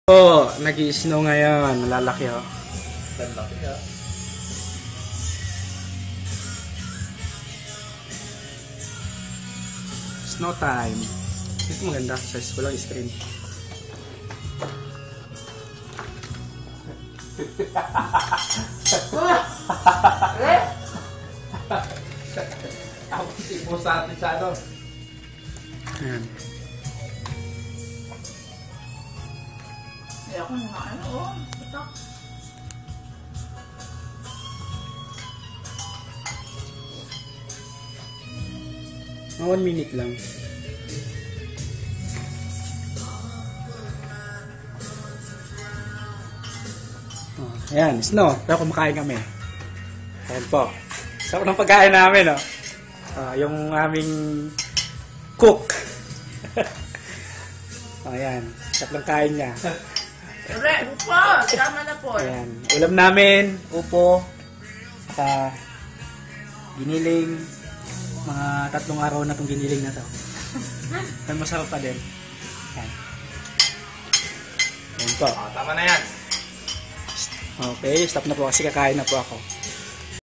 Oh, nag-i-snow ngayon. Malalaki oh. Lalaki ha. Snow time. Ito maganda. Size ko lang screen. Ako tipo sa atin sa ano. Ayan. Ay, ako na ano, oh. Ito. Mga 1 minute lang. Oh, ayan, snow. Pero kumakain kami. Ayan po. Sarap ng pagkain namin, oh. Yung aming cook. Oh, ayan. Sarap ng kain niya. Ure, upo! Tama na po. Ayan. Ulam namin, upo, at giniling. Mga 3 araw na itong giniling na to. Pero masarap pa din. Ayan. Ayan po. Tama na yan. Okay, stop na po kasi kakain na po ako.